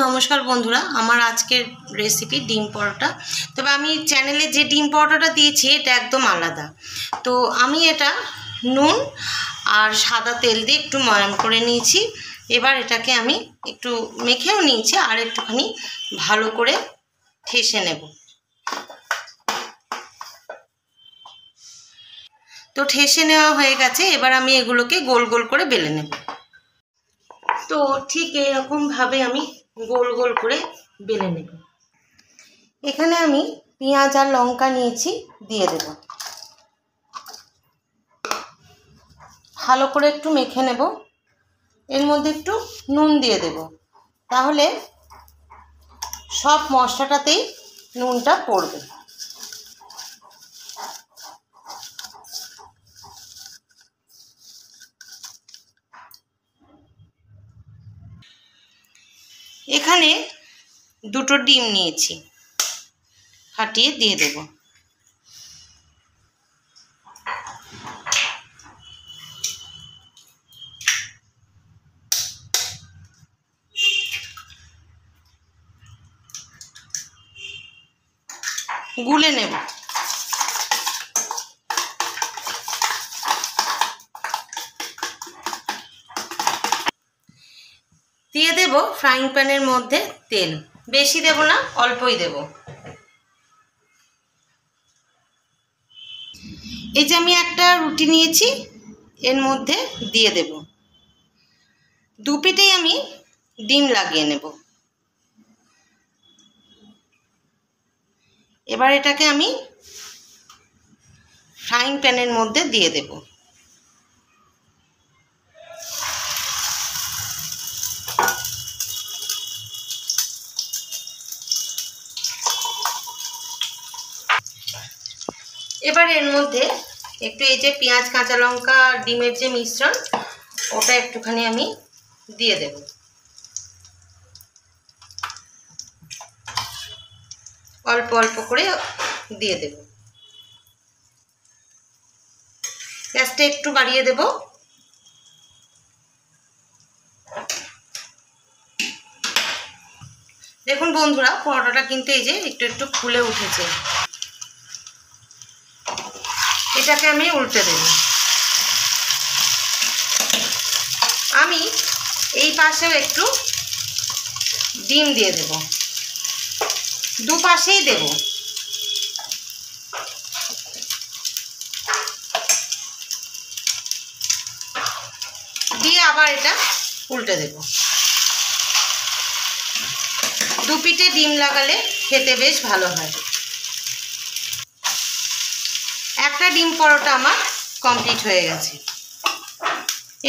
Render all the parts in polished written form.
নমস্কার বন্ধুরা, আমার আজকের রেসিপি ডিম পরোটা। তবে আমি চ্যানেলে যে ডিম পরোটাটা দিয়েছি এটা একদম আলাদা। তো আমি এটা নুন আর সাদা তেল দিয়ে একটু ময়াম করে নিয়েছি। এবার এটাকে আমি একটু মেখেও নিয়েছি আর একটুখানি ভালো করে ঠেসে নেব। তো ঠেসে নেওয়া হয়ে গেছে, এবার আমি এগুলোকে গোল গোল করে বেলে নেব। তো ঠিক এরকমভাবে আমি গোল গোল করে বেলে নেব। এখানে আমি পেঁয়াজ আর লঙ্কা নিয়েছি, দিয়ে দেব। ভালো করে একটু মেখে নেব। এর মধ্যে একটু নুন দিয়ে দেব, তাহলে সব মশলাটাতেই নুনটা পড়বে। এখানে দুটো ডিম নিয়েছি, ফাটিয়ে দিয়ে দেব। গুলে নেব। দিয়ে দেব ফ্রাইং প্যানের মধ্যে তেল, বেশি দেব না, অল্পই দেব। এই যে আমি একটা রুটি নিয়েছি, এর মধ্যে দিয়ে দেব। দু পিঠেই আমি ডিম লাগিয়ে নেব। এবার এটাকে আমি ফ্রাইং প্যানের মধ্যে দিয়ে দেব। এবার এর মধ্যে একটু এই যে পেঁয়াজ, কাঁচা লঙ্কা, ডিমের যে মিশ্রণ, ওটা একটুখানি আমি দিয়ে দেব। অল্প অল্প করে দিয়ে দেব। গ্যাসটা একটু বাড়িয়ে দেব। দেখুন বন্ধুরা, পরোটাটা কিন্তু এই যে একটু একটু ফুলে উঠেছে। এটাকে আমি উল্টে দেব। আমি এই পাশেও একটু ডিম দিয়ে দেব, দুপাশেই দেব। দিয়ে আবার এটা উল্টে দেব। দু পিঠে ডিম লাগালে খেতে বেশ ভালো হয়। একটা ডিম পরোটা আমার কমপ্লিট হয়ে গেছে।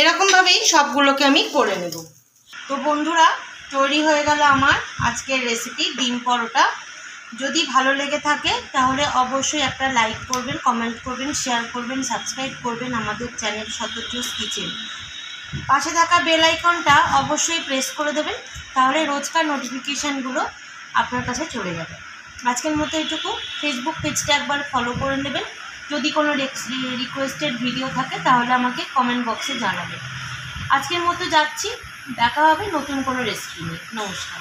এরকমভাবেই সবগুলোকে আমি করে নেব। তো বন্ধুরা, তৈরি হয়ে গেল আমার আজকের রেসিপি ডিম পরোটা। যদি ভালো লেগে থাকে তাহলে অবশ্যই একটা লাইক করবেন, কমেন্ট করবেন, শেয়ার করবেন, সাবস্ক্রাইব করবেন আমাদের চ্যানেল শতজোস কিচেন। পাশে থাকা বেল আইকনটা অবশ্যই প্রেস করে দেবেন, তাহলে রোজকার নোটিফিকেশানগুলো আপনার কাছে চলে যাবে। আজকের মতো এইটুকু। ফেসবুক পেজটা একবার ফলো করে নেবেন। যদি কোনো রিকোয়েস্টেড ভিডিও থাকে তাহলে আমাকে কমেন্ট বক্সে জানাবেন। আজকের মতো যাচ্ছি, দেখা হবে নতুন কোনো রেসিপি নিয়ে। নমস্কার।